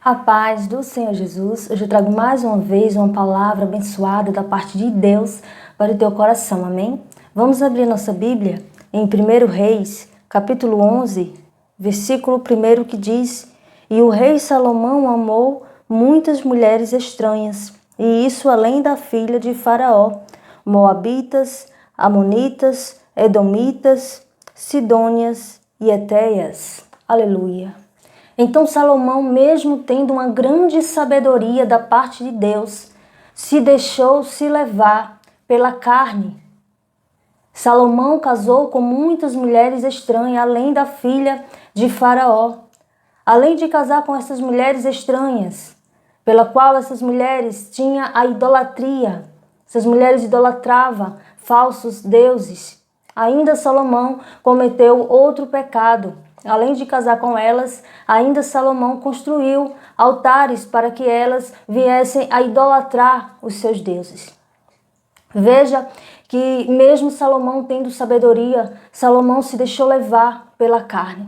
A paz do Senhor Jesus. Hoje eu trago mais uma vez uma palavra abençoada da parte de Deus para o teu coração, amém? Vamos abrir nossa Bíblia em 1 Reis, capítulo 11, versículo 1, que diz: E o rei Salomão amou muitas mulheres estranhas, e isso além da filha de Faraó, moabitas, amonitas, edomitas, sidônias e etéias. Aleluia! Então Salomão, mesmo tendo uma grande sabedoria da parte de Deus, se deixou se levar pela carne. Salomão casou com muitas mulheres estranhas, além da filha de Faraó. Além de casar com essas mulheres estranhas, pela qual essas mulheres tinham a idolatria, essas mulheres idolatravam falsos deuses. Ainda Salomão cometeu outro pecado. Além de casar com elas, ainda Salomão construiu altares para que elas viessem a idolatrar os seus deuses. Veja que mesmo Salomão tendo sabedoria, Salomão se deixou levar pela carne.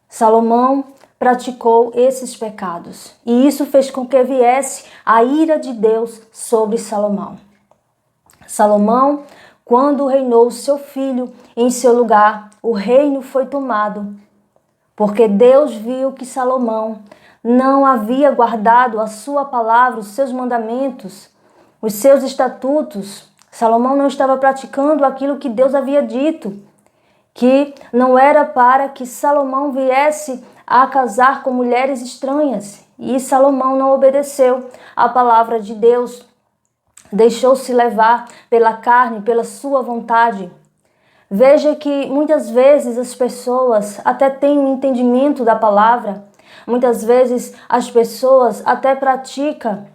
Salomão praticou esses pecados e isso fez com que viesse a ira de Deus sobre Salomão. Salomão, quando reinou seu filho em seu lugar, o reino foi tomado, porque Deus viu que Salomão não havia guardado a sua palavra, os seus mandamentos, os seus estatutos. Salomão não estava praticando aquilo que Deus havia dito, que não era para que Salomão viesse a casar com mulheres estranhas. E Salomão não obedeceu à palavra de Deus, deixou-se levar pela carne, pela sua vontade. Veja que muitas vezes as pessoas até têm um entendimento da palavra, muitas vezes as pessoas até praticam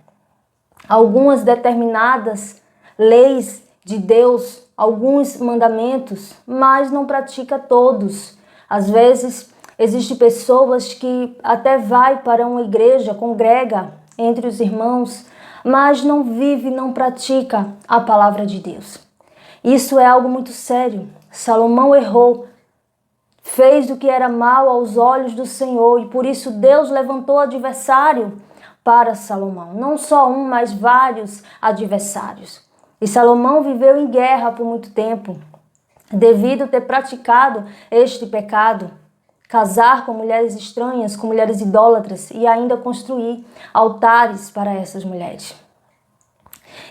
algumas determinadas leis de Deus, alguns mandamentos, mas não pratica todos. Às vezes existem pessoas que até vai para uma igreja, congrega entre os irmãos, mas não vive, não pratica a palavra de Deus. Isso é algo muito sério. Salomão errou, fez o que era mal aos olhos do Senhor e por isso Deus levantou adversário para Salomão. Não só um, mas vários adversários. E Salomão viveu em guerra por muito tempo, devido a ter praticado este pecado, casar com mulheres estranhas, com mulheres idólatras e ainda construir altares para essas mulheres.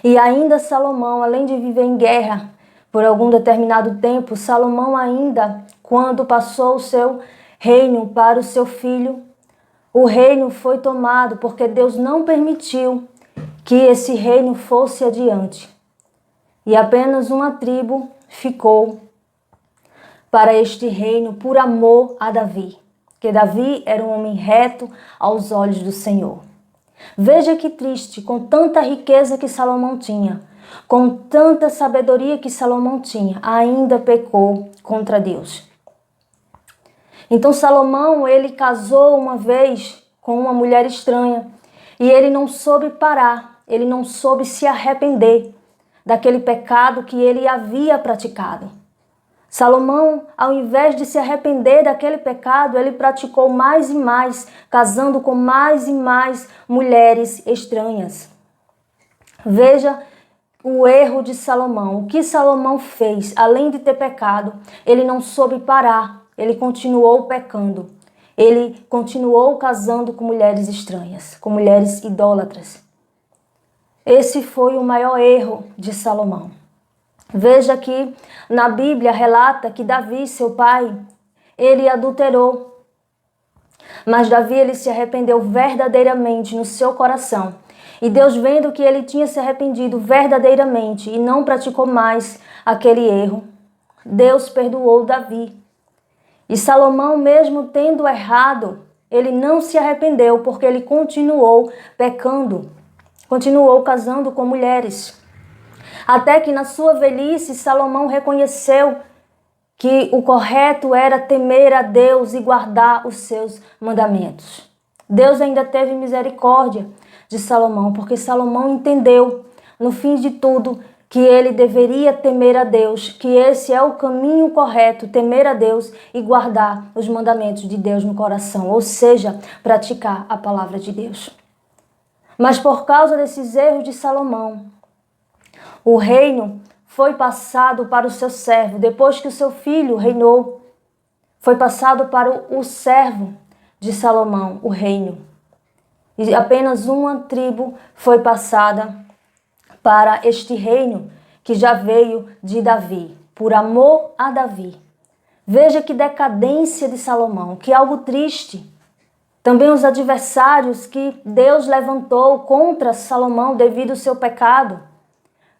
E ainda Salomão, além de viver em guerra por algum determinado tempo, Salomão ainda, quando passou o seu reino para o seu filho, o reino foi tomado porque Deus não permitiu que esse reino fosse adiante. E apenas uma tribo ficou para este reino por amor a Davi, porque Davi era um homem reto aos olhos do Senhor. Veja que triste, com tanta riqueza que Salomão tinha, com tanta sabedoria que Salomão tinha, ainda pecou contra Deus. Então Salomão, ele casou uma vez com uma mulher estranha e ele não soube parar, ele não soube se arrepender daquele pecado que ele havia praticado. Salomão, ao invés de se arrepender daquele pecado, ele praticou mais e mais, casando com mais e mais mulheres estranhas. Veja o erro de Salomão. O que Salomão fez, além de ter pecado, ele não soube parar, ele continuou pecando. Ele continuou casando com mulheres estranhas, com mulheres idólatras. Esse foi o maior erro de Salomão. Veja que na Bíblia relata que Davi, seu pai, ele adulterou. Mas Davi, ele se arrependeu verdadeiramente no seu coração. E Deus, vendo que ele tinha se arrependido verdadeiramente e não praticou mais aquele erro, Deus perdoou Davi. E Salomão, mesmo tendo errado, ele não se arrependeu porque ele continuou pecando, continuou casando com mulheres. Até que na sua velhice, Salomão reconheceu que o correto era temer a Deus e guardar os seus mandamentos. Deus ainda teve misericórdia de Salomão, porque Salomão entendeu, no fim de tudo, que ele deveria temer a Deus, que esse é o caminho correto, temer a Deus e guardar os mandamentos de Deus no coração, ou seja, praticar a palavra de Deus. Mas por causa desses erros de Salomão, o reino foi passado para o seu servo. Depois que o seu filho reinou, foi passado para o servo de Salomão, o reino. E apenas uma tribo foi passada para este reino que já veio de Davi, por amor a Davi. Veja que decadência de Salomão, que algo triste. Também os adversários que Deus levantou contra Salomão devido ao seu pecado.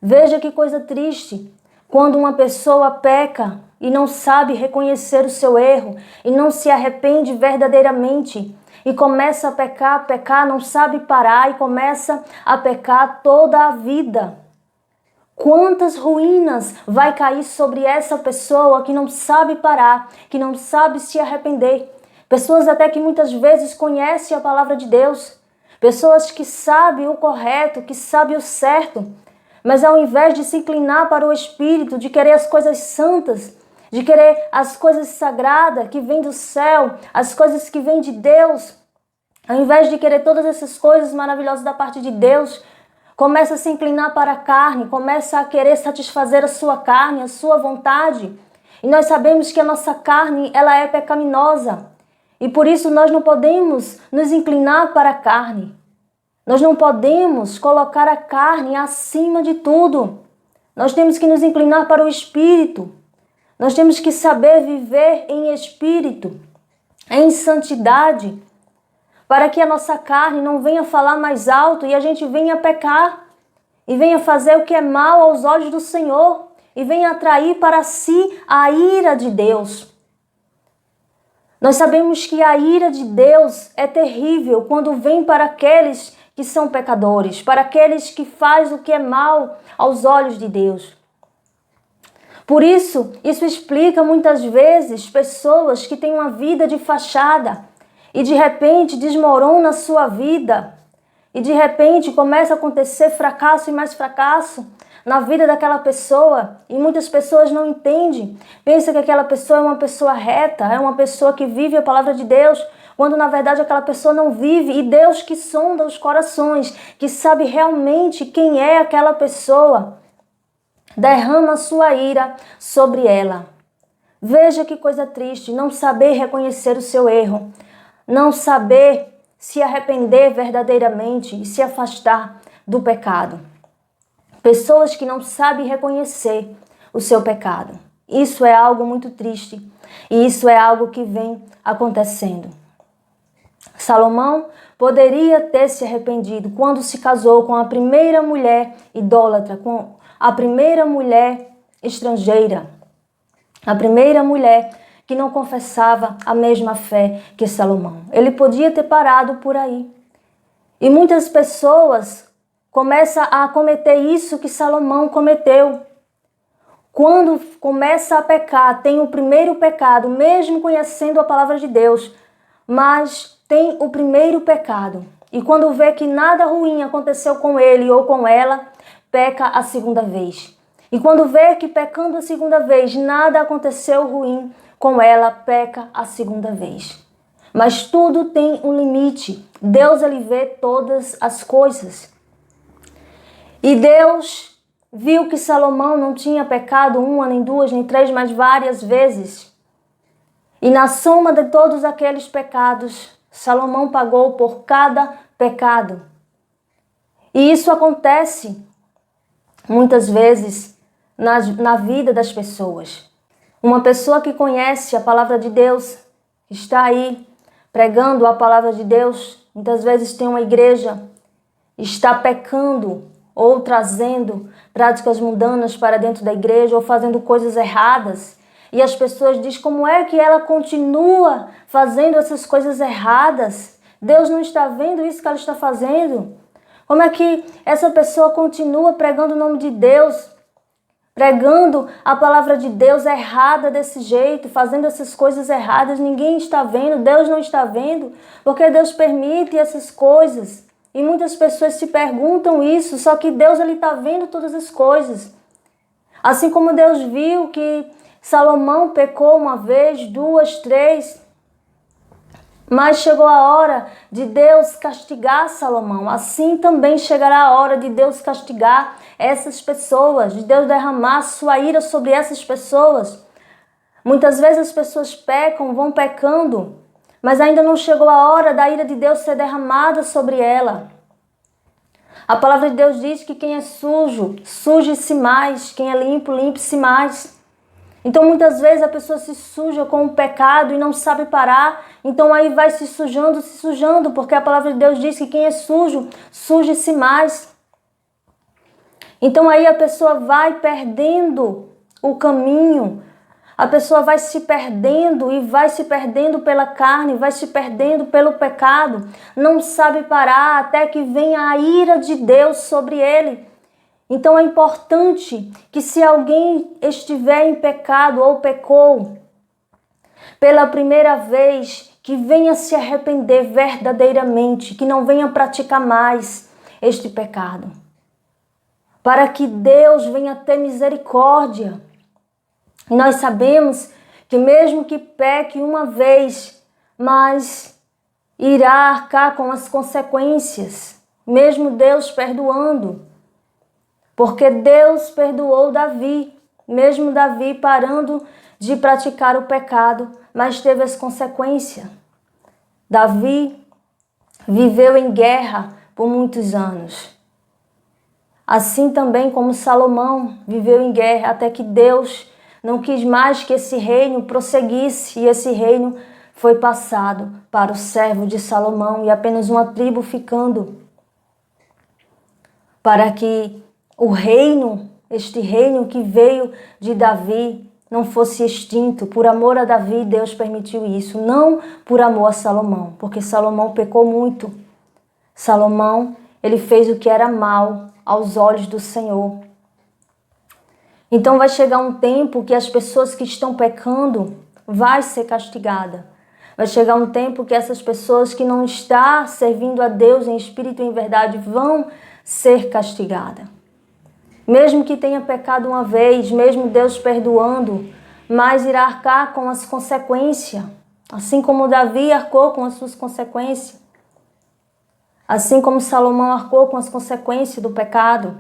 Veja que coisa triste, quando uma pessoa peca e não sabe reconhecer o seu erro e não se arrepende verdadeiramente e começa a pecar, não sabe parar e começa a pecar toda a vida. Quantas ruínas vai cair sobre essa pessoa que não sabe parar, que não sabe se arrepender? Pessoas até que muitas vezes conhecem a palavra de Deus, pessoas que sabem o correto, que sabem o certo, mas ao invés de se inclinar para o Espírito, de querer as coisas santas, de querer as coisas sagradas que vêm do céu, as coisas que vêm de Deus, ao invés de querer todas essas coisas maravilhosas da parte de Deus, começa a se inclinar para a carne, começa a querer satisfazer a sua carne, a sua vontade. E nós sabemos que a nossa carne, ela é pecaminosa. E por isso nós não podemos nos inclinar para a carne. Nós não podemos colocar a carne acima de tudo. Nós temos que nos inclinar para o Espírito. Nós temos que saber viver em Espírito, em santidade, para que a nossa carne não venha falar mais alto e a gente venha pecar e venha fazer o que é mal aos olhos do Senhor e venha atrair para si a ira de Deus. Nós sabemos que a ira de Deus é terrível quando vem para aqueles que são pecadores, para aqueles que fazem o que é mal aos olhos de Deus. Por isso explica muitas vezes pessoas que têm uma vida de fachada e de repente desmorona a sua vida e de repente começa a acontecer fracasso e mais fracasso na vida daquela pessoa e muitas pessoas não entendem. Pensam que aquela pessoa é uma pessoa reta, é uma pessoa que vive a palavra de Deus, quando na verdade aquela pessoa não vive. E Deus que sonda os corações, que sabe realmente quem é aquela pessoa, derrama a sua ira sobre ela. Veja que coisa triste, não saber reconhecer o seu erro, não saber se arrepender verdadeiramente e se afastar do pecado. Pessoas que não sabem reconhecer o seu pecado. Isso é algo muito triste e isso é algo que vem acontecendo. Salomão poderia ter se arrependido quando se casou com a primeira mulher idólatra, com a primeira mulher estrangeira, a primeira mulher que não confessava a mesma fé que Salomão. Ele podia ter parado por aí. E muitas pessoas começam a cometer isso que Salomão cometeu. Quando começa a pecar, tem o primeiro pecado, mesmo conhecendo a palavra de Deus, mas tem o primeiro pecado. E quando vê que nada ruim aconteceu com ele ou com ela, peca a segunda vez. E quando vê que pecando a segunda vez nada aconteceu ruim com ela, peca a segunda vez. Mas tudo tem um limite. Deus, ele vê todas as coisas. E Deus viu que Salomão não tinha pecado uma, nem duas, nem três, mas várias vezes. E na soma de todos aqueles pecados, Salomão pagou por cada pecado. E isso acontece muitas vezes na vida das pessoas. Uma pessoa que conhece a palavra de Deus, está aí pregando a palavra de Deus, muitas vezes tem uma igreja, está pecando ou trazendo práticas mundanas para dentro da igreja ou fazendo coisas erradas. E as pessoas dizem como é que ela continua fazendo essas coisas erradas. Deus não está vendo isso que ela está fazendo. Como é que essa pessoa continua pregando o nome de Deus, pregando a palavra de Deus errada desse jeito, fazendo essas coisas erradas? Ninguém está vendo, Deus não está vendo, porque Deus permite essas coisas. E muitas pessoas se perguntam isso, só que Deus, ele está vendo todas as coisas. Assim como Deus viu que Salomão pecou uma vez, duas, três, mas chegou a hora de Deus castigar Salomão. Assim também chegará a hora de Deus castigar essas pessoas, de Deus derramar sua ira sobre essas pessoas. Muitas vezes as pessoas pecam, vão pecando, mas ainda não chegou a hora da ira de Deus ser derramada sobre ela. A palavra de Deus diz que quem é sujo, suje-se mais. Quem é limpo, limpe-se mais. Então muitas vezes a pessoa se suja com o pecado e não sabe parar. Então aí vai se sujando, porque a palavra de Deus diz que quem é sujo, suje-se mais. Então aí a pessoa vai perdendo o caminho. A pessoa vai se perdendo e vai se perdendo pela carne, vai se perdendo pelo pecado. Não sabe parar até que venha a ira de Deus sobre ele. Então é importante que se alguém estiver em pecado ou pecou pela primeira vez, que venha se arrepender verdadeiramente, que não venha praticar mais este pecado. Para que Deus venha ter misericórdia. E nós sabemos que mesmo que peque uma vez, mas irá arcar com as consequências, mesmo Deus perdoando. Porque Deus perdoou Davi, mesmo Davi parando de praticar o pecado, mas teve as consequências. Davi viveu em guerra por muitos anos. Assim também como Salomão viveu em guerra, até que Deus não quis mais que esse reino prosseguisse, e esse reino foi passado para o servo de Salomão, e apenas uma tribo ficando. Para que o reino, este reino que veio de Davi, não fosse extinto. Por amor a Davi, Deus permitiu isso, não por amor a Salomão, porque Salomão pecou muito. Salomão, ele fez o que era mal aos olhos do Senhor. Então vai chegar um tempo que as pessoas que estão pecando vai ser castigada. Vai chegar um tempo que essas pessoas que não estão servindo a Deus em espírito e em verdade vão ser castigadas. Mesmo que tenha pecado uma vez, mesmo Deus perdoando, mas irá arcar com as consequências. Assim como Davi arcou com as suas consequências. Assim como Salomão arcou com as consequências do pecado.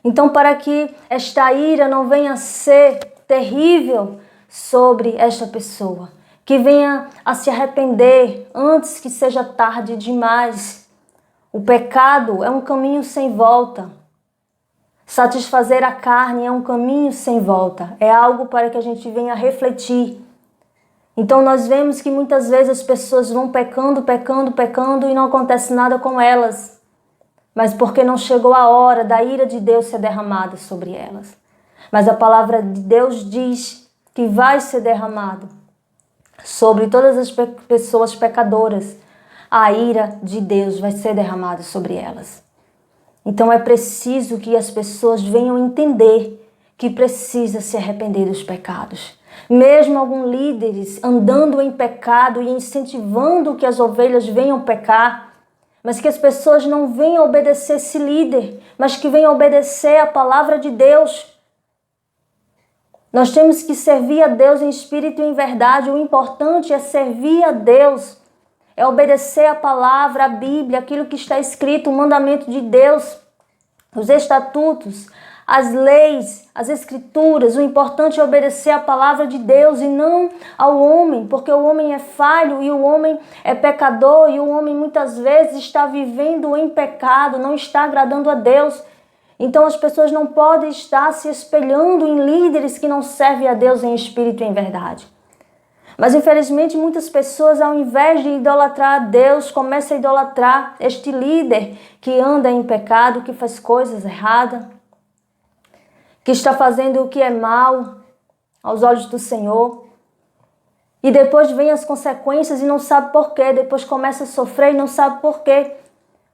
Então, para que esta ira não venha a ser terrível sobre esta pessoa, que venha a se arrepender antes que seja tarde demais. O pecado é um caminho sem volta. Satisfazer a carne é um caminho sem volta. É algo para que a gente venha refletir. Então, nós vemos que muitas vezes as pessoas vão pecando e não acontece nada com elas. Mas porque não chegou a hora da ira de Deus ser derramada sobre elas. Mas a palavra de Deus diz que vai ser derramado sobre todas as pessoas pecadoras. A ira de Deus vai ser derramada sobre elas. Então é preciso que as pessoas venham entender que precisa se arrepender dos pecados. Mesmo alguns líderes andando em pecado e incentivando que as ovelhas venham pecar, mas que as pessoas não venham obedecer esse líder, mas que venham obedecer a palavra de Deus. Nós temos que servir a Deus em espírito e em verdade. O importante é servir a Deus, é obedecer a palavra, a Bíblia, aquilo que está escrito, o mandamento de Deus, os estatutos, as leis, as escrituras. O importante é obedecer a palavra de Deus e não ao homem, porque o homem é falho e o homem é pecador e o homem muitas vezes está vivendo em pecado, não está agradando a Deus. Então as pessoas não podem estar se espelhando em líderes que não servem a Deus em espírito e em verdade. Mas infelizmente muitas pessoas, ao invés de idolatrar a Deus, começam a idolatrar este líder que anda em pecado, que faz coisas erradas, que está fazendo o que é mal aos olhos do Senhor. E depois vem as consequências e não sabe por quê. Depois começa a sofrer e não sabe por quê.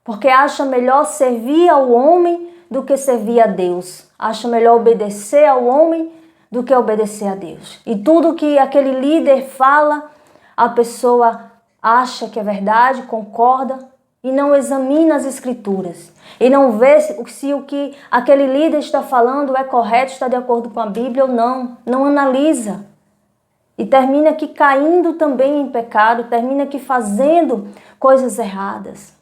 Porque acha melhor servir ao homem do que servir a Deus. Acha melhor obedecer ao homem do que obedecer a Deus. E tudo que aquele líder fala, a pessoa acha que é verdade, concorda, e não examina as Escrituras, e não vê se o que aquele líder está falando é correto, está de acordo com a Bíblia ou não, não analisa. E termina aqui caindo também em pecado, termina aqui fazendo coisas erradas.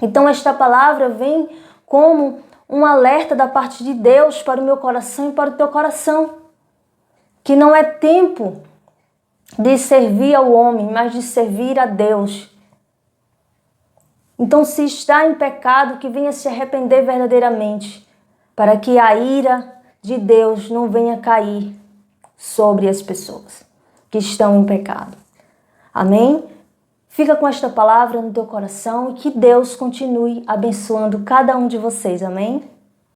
Então esta palavra vem como um alerta da parte de Deus para o meu coração e para o teu coração. Que não é tempo de servir ao homem, mas de servir a Deus. Então, se está em pecado, que venha se arrepender verdadeiramente, para que a ira de Deus não venha cair sobre as pessoas que estão em pecado. Amém? Fica com esta palavra no teu coração e que Deus continue abençoando cada um de vocês. Amém?